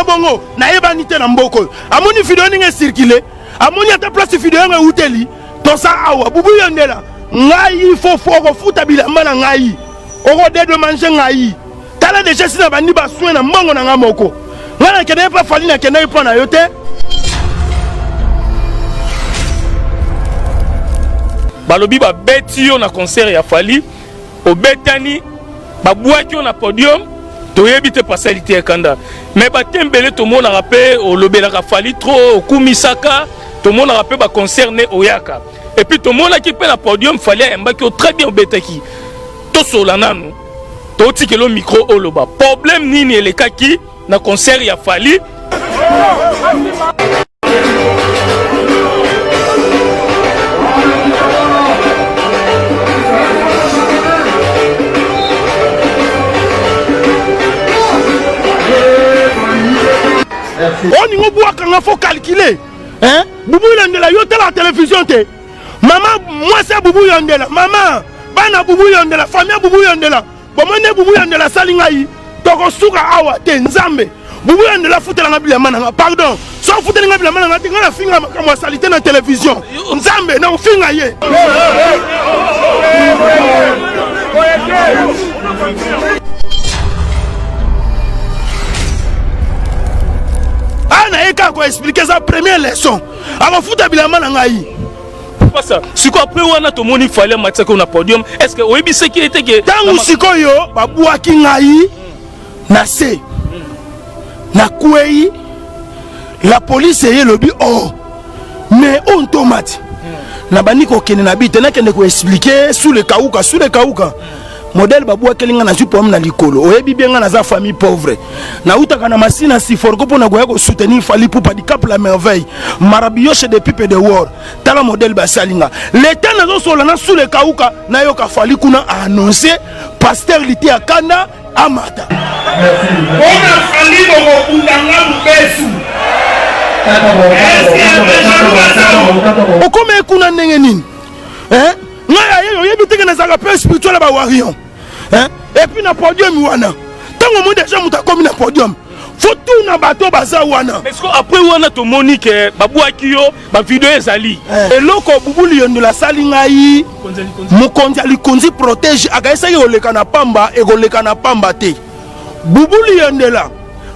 bongo na yebani te na mboko amoni video ninge circuler amoni ata place video nga uteli to sa awa bubu yondela ngai fo futa bilamba na ngai oko de manger ngai tala déjà sina bandi ba soin na mbongo na ngamoko ngana kene pa fali na kene pa na yote balobi ba beti yo na concert ya Fally obetani ba bwaki yo na podium to yebite pasalité kanda mais ba tembele to mona rappel o lobela ka Fally trop kumisaka to mona rappel ba concerné oyaka et puis to mona ki pe na podium Fally mbaki très bien obetaki to solananu to tikelo micro oloba problème nini elekaki na concert ya Fally on y a faut calculer hein bubu yondela yo la télévision te maman moi c'est bubu yondela maman bana bubu yondela famille bubu yondela bomone bubu yondela salingai toko suka awa te nzambe bubu yondela futela ngabila mananga pardon so futela ngabila mananga te ngala finga kama salité na télévision nzambe na finga ye Ko expliquer sa première leçon avant futa bilama na ngai pas ça siko après wana to moni Fally matako na podium est-ce que oyebi ce qui était que tangu siko yo babuaki ngai na se na kwei la police ye lobi oh mais on tomate na baniko kene na bite na kende ko expliquer sous le kauka modèle babua kelinga na jupo na likolo oyebi bien na za famille pauvre na utaka na masina si forgo pona goya ko soutenir Fally pour handicap la merveille marabioche de pipe de war tala modèle basalinga l'état na sola na sous le kauka na yoka Fally kuna annoncer pasteur liti akanda amata ona Fally bongo undanga mbesu okome kuna ndenge nini hein ngaya yoyebi teke na zaka peu spirituel ba warion hein et puis na podium wana tango mo déjà muta komi na podium faut tout na bateau baza wana est-ce que après wana to monique babwaki yo ba video ezali eloko bubuli yondela salinga yi mokonzi alikonzi protège akaisa yo leka na pamba ekoleka na pamba te bubuli yondela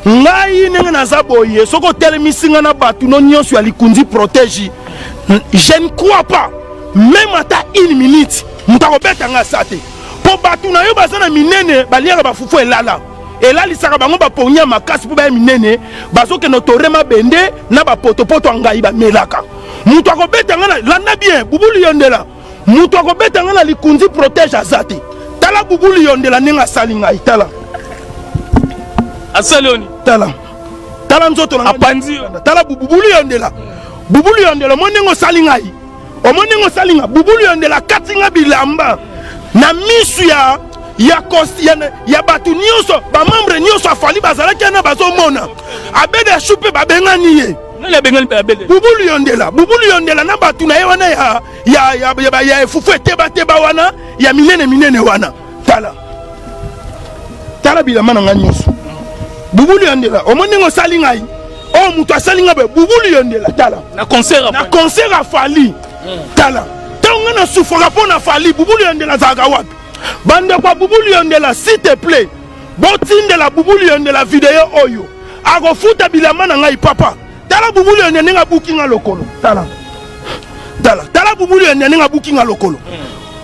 ngai nenge na zaboye soko telemisinga na batu no nyonso alikonzi protège je ne crois pas même à une minute mutako betanga sate po batu na yo bazana minene baliaka bafufu elala lisaka bango baponya makasi po ba minene bazoke no torema bende na bapotopoto ngai ba melaka mutako betanga na landa bien bubuli yondela mutako betanga na likunzi protège azate tala bubuli yondela ninga salinga itala asaloni tala nzoto na apanzi tala bubuli yondela monengo salinga omoningo salinga bubulu yondela katinga bilamba na misu ya batu nyonso ba membre nyonso Fally bazalaki na bazomona abede chupe babengani ye nala bengali babede bubulu yondela na batu na ye wana ya fufu teba wana ya minene wana tala bilamba na nyonso bubulu yondela omoningo salinga o mutu asalinga be bubulu yondela tala na concert a Fally tala tonga na souffra pona Fally bubulu yondela zaga wapi bande kwa bubulu yondela s'il te plaît botindela bubulu yondela vidéo oyo akofuta bilamba na ngai papa tala bubulu yondela nga bookinga lokolo tala bubulu yondela nga bookinga lokolo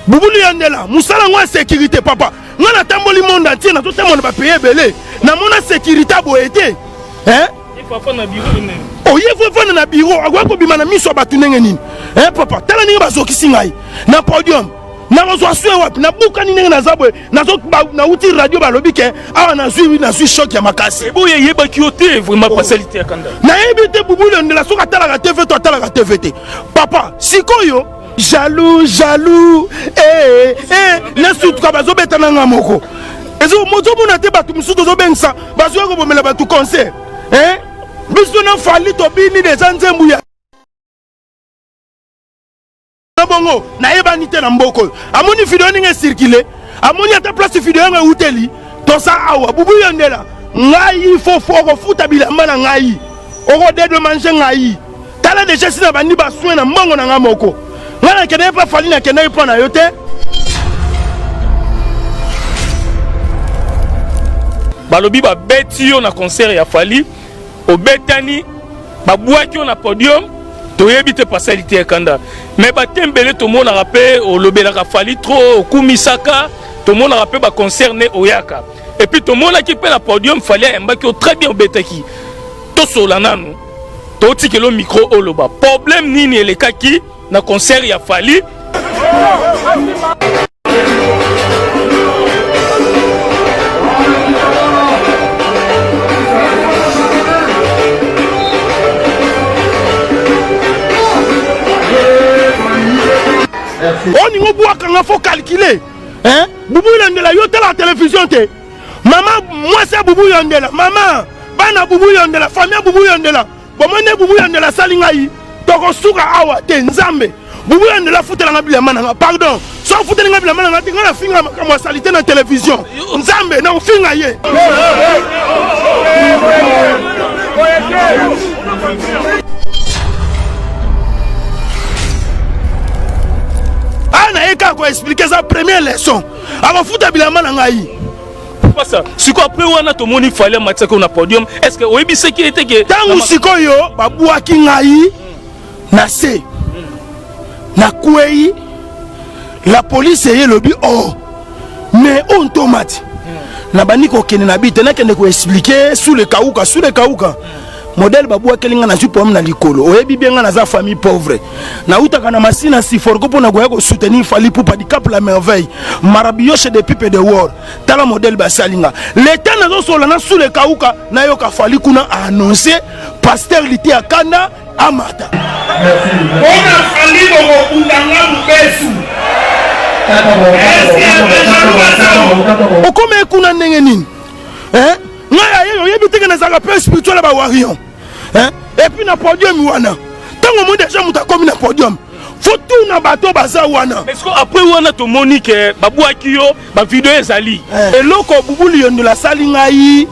bubulu yondela musala ngwa sécurité papa ngana tamboli monde entier na to tamona ba payer belé na mona sécurité boete hein papa na biro ne oye fofana na biro agwako bimana miso batu ndenge nini papa tala ninga bazokisi ngai na podium na bazoswe wapi na buka ninga na zabwe na uti radio balobi ke awa na zui choc ya makasi boye yeba kiote vraiment facilité ya kanda na ebite bubule ndela soka tala ka TV to tala ka TVT papa sikoyo jaloux na sutuka bazobeta na ngamoko ezo mozomona te batu misuto zobengsa bazoyako bomela batu concert biso na Fally to bini des nzembu ya bongo na yebani te na mboko amoni video ninge circuler amoni ata place video nga uteli to sa awa bubu yondela ngai faut futa bilamba na ngai oko de manger ngai tala déjà sina bandi ba soin na mbongo na ngamoko ngana kende pa fali na kende pa na yote balobi ba beti yo na concert ya Fally obetani ba bwaki yo na podium toyebi te pasalité ya kanda mais ba tembele to mona rappel o lobela ka Fally trop kumisaka to mona rappel ba concerné oyaka et puis to mona ki pe na podium Fally mbaki très bien obetaki to solana nous to tikelo micro oloba problème nini elekaki na concert ya Fally on y voit quand faut calculer hein Boubou Yondela yo la télévision te maman moi c'est Boubou Yondela maman bana Boubou Yondela famille Boubou Yondela bon moi ne Boubou Yondela salingai toko suka awa te nzambe Boubou Yondela futela ngabila mananga pardon so futela ngabila mananga tinga na finga kama salité na télévision nzambe na finga ye Quand expliquer sa première leçon avant fouta bilama na ngai pas ça siko après wana to moni Fally matako na podium est-ce que oyebi ce qui était que tangu siko yo babuaki ngai na se na kwei la police ye lobi oh mais on tomate na baniko kene na bite na kende ko expliquer sous le kauka modèle babou kelinga na jupo na likolo oyebi bien na za famille pauvre na utaka na masina si forko pona goya ko soutenir Fally pour pas cap la merveille marabioche de pipe de war tala modèle basalinga l'état na zo sola na sous le kauka na yoka Fally kuna a annoncé pasteur liti akanda amata ona Fally boko kundanga mubesu okome kuna ndenge nini hein nga yebi teke na zaka peu spirituel ba warion hein et puis na podium wana tango mo déjà muta komi na podium faut tout na bato baza wana est-ce que après wana to monique babwaki yo ba vidéo ezali eloko Boubou Yondela salinga yi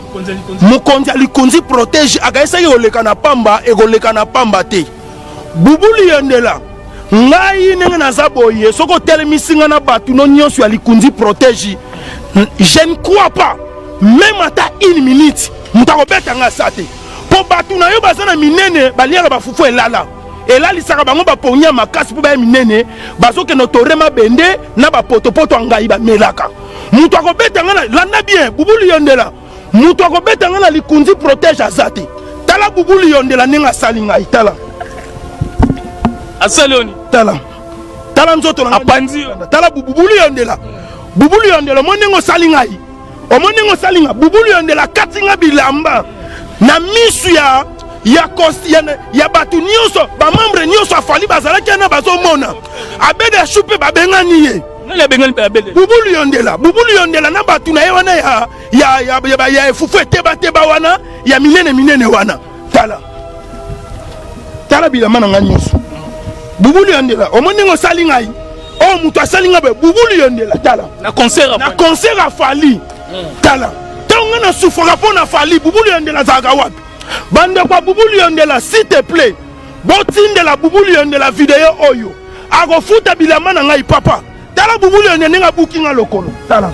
mokonzi alikonzi protège akaisa yo leka na pamba egoleka na pamba te Boubou Yondela ngai nenge na zaboye soko telemisinga na batu no nyonso alikonzi protège je ne crois pas même à une minute mutako betanga sate po batu na yo bazana minene baliaka bafufu elala lisaka bango baponya makasi po ba minene bazoke no torema bende na bapotopoto ngai ba melaka mutako betanga na landa bien Boubou Yondela mutako betanga na likunzi protège azate tala Boubou Yondela ninga salinga itala asaloni tala nzoto na apanzi tala Boubou Yondela monengo salinga omoningo salinga Boubou Yondela katinga bilamba na misu ya batu nyonso ba membre nyonso Fally bazalaki na bazomona abede chupe babengani ye nala bengani pe abede Boubou Yondela na batu na ye wana ya fufu teba wana ya minene wana tala bilamba na ngani nyonso Boubou Yondela omoningo salinga o mutu asalinga be Boubou Yondela tala na concert a Fally tala tonga na souffra pona Fally Boubou Yondela zaka wapi bande kwa Boubou Yondela s'il te plaît botinde la Boubou Yondela vidéo oyo ako futa bilama na ngai papa tala Boubou Yondela nga bookinga lokolo tala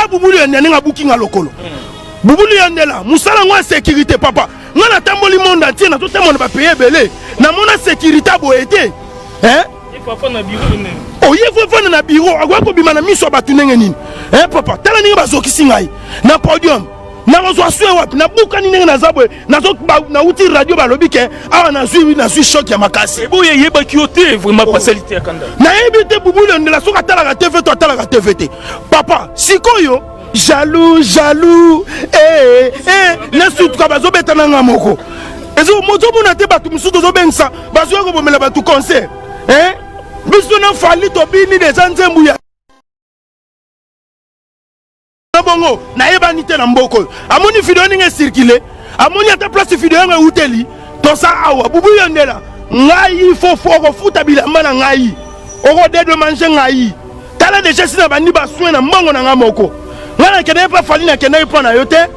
Boubou Yondela nga bookinga lokolo Boubou Yondela musala ngwa sécurité papa ngana tamboli monde entier na tout monde ba payer belé na mona sécurité boete hein oye faut na bureau agwa ko bima na miso batu ndenge nini hein papa tala ninga bazokisi ngai na podium na rozwaswe wapi na buka ninga na zabwe na uti radio balobi ke awa na zui choc ya makasi eboye yeba kiote vraiment pasalité ya kanda na ebite Boubou Yondela soka tala ka TV to tala ka TVT papa sikoyo jaloux na sutu ka bazobeta na ngamoko ezo mozo mona te batu misuto zo bengsa bazo ko bomela batu concert hein biso na Fally to bini des nzembu ya bongo na yebani te na mboko amoni video ninge circuler amoni ata place video nga uteli to sa awa Boubou Yondela ngai faut futa bilamba na ngai oko de manger ngai tala déjà sina bandi ba soin na mbongo na ngamoko ngana kende pa fali na kende pa na yo te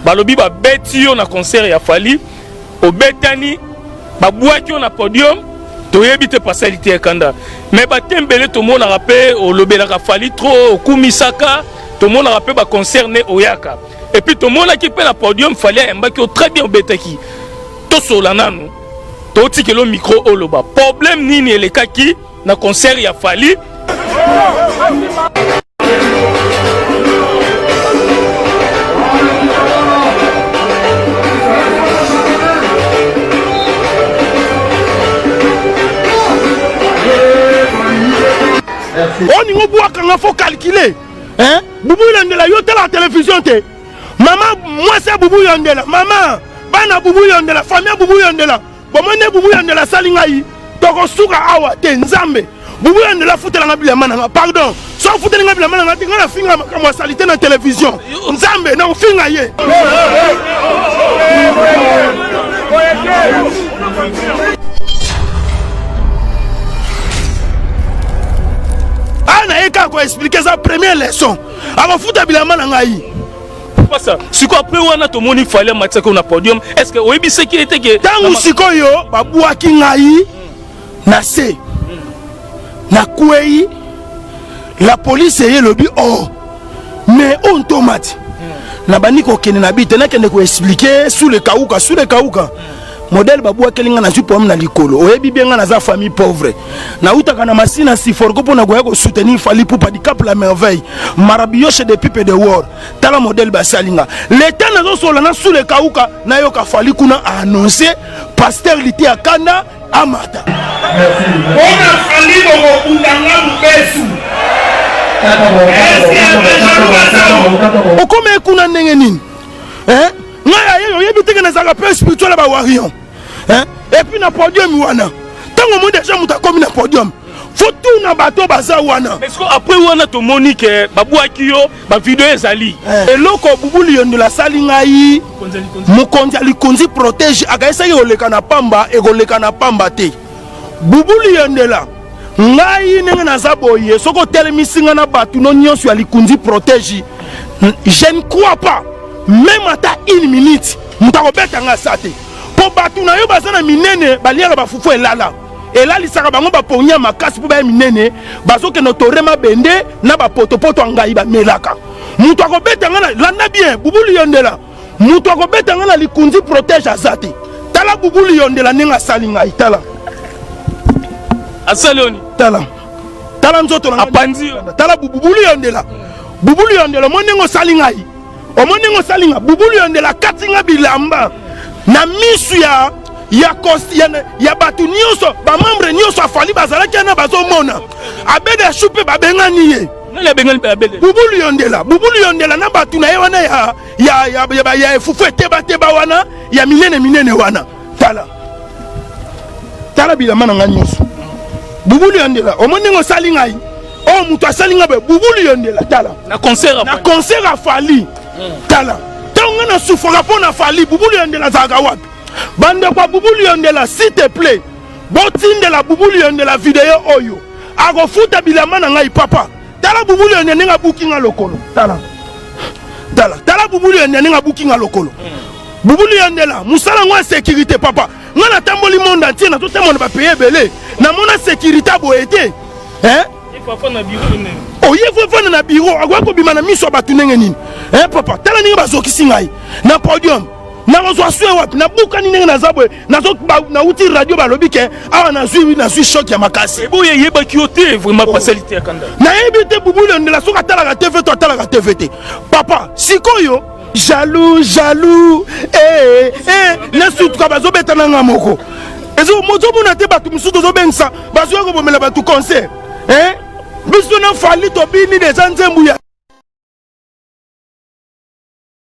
balobi babeti yo na concert ya Fally obetani babwaki yo na podium toyebi te pasalite ya kanda mais batembele tomonaka mpe olobelaka Fally trop okumisaka tomonaka mpe baconcerne oyaka et puis tomonaki mpe na podium Fally ayambaki yo très bien obetaki tosola nanu totikelo micro oloba problème nini elekaki na concert ya Fally on y a faut calculer hein Boubou Yandela yo la télévision te maman moi c'est Boubou Yandela maman bana Boubou Yandela famille Boubou Yandela bomone Boubou Yandela salingai toko suka awa te nzambe Boubou Yandela futela ngabila mananga pardon so futela ngabila mananga tinga na finga kama salite na télévision nzambe na finga ye ana eka ko expliquer sa première leçon avant futa bilama na ngai ça siko après wana to moni Fally mataka na podium est-ce que oyebi sécurité que tangu siko yo babuaki ngai na se na kwei la police ye lobi oh mais on tomate na baniko kene na bite na kende ko expliquer sous le kauka modèle babou kelinga na supom na likolo oyebi benga na za famille pauvre na utaka na masina si forgo pona goya ko soutenir Fally pour pas di cap la merveille marabiyoshe de pipe de war tala modèle basalinga l'état na zo sola na sous le kauka na yo ka Fally kuna a annoncé pasteur liti akanda amata ona Fally bo kundanga mbesu okome kuna ndenge nini hein ngaya yebi teke na zaka pe spirituel ba warion hein et puis na podium wana tango mo déjà muta komi na podium faut tout na bateau baza wana est-ce que après wana to monique babwaki yo ba vidéo ezali eloko Bubuli Yondela salingai mokonzi alikonzi protège akaisa yo leka na pamba egoleka na pamba te Bubuli Yondela ngai nenge na zaboye soko telemisinga na batu no nyonso alikonzi protège je ne crois pas même à une minute mutako beta nga sate po batu na yo bazana minene baliaka bafufu elala elali saka bango baponya makasi po ba minene bazoke notorema bende na bapotopoto ngai ba melaka mutako beta nga landa bien Bubuli Yondela mutako beta nga likunzi protège azate tala Bubuli Yondela ninga salinga itala asaloni tala nzoto na apanzi tala Bubuli Yondela monengo salinga omoningo salinga Bubuli Yondela katinga bilamba na misu ya batu nyonso ba membre nyonso Fally bazalaki na bazomona abede chupe babengani ye nani abengani abede Bubuli Yondela na batu na ye wana ya fufu teba wana ya minene wana tala bilamba na nyonso Bubuli Yondela omoningo salinga o mutu asalinga be Bubuli Yondela tala na concert a Fally tala tonga na souffra pona Fally Bubuli Yondela zaga wapi bande kwa Bubuli Yondela s'il te plaît botinde la Bubuli Yondela vidéo oyo ako futa bilama na ngai papa tala Bubuli Yondela nga bookinga lokolo tala Bubuli Yondela nga bookinga lokolo Bubuli Yondela musala ngwa sécurité papa ngana tamboli monde entier na to temona ba payer belé na mona sécurité boete hein oye faut na bureau agwa ko bimana miso batu ndenge nini papa tala ninga bazokisi ngai na podium na rozwa swe wapi na buka ni ndenge na zabwe na uti radio balobi ke awa na zui choc ya makasi boye yeba kiote vraiment pasalité ya kanda na yebi te Bubuli Yondela soka tala ka TV to tala ka TV te papa sikoyo jaloux na sutu ka bazobeta na ngamoko ezo mozo mona te batu misuto zo bengsa bazo ko bomela batu concert biso na Fally to bini des nzembu ya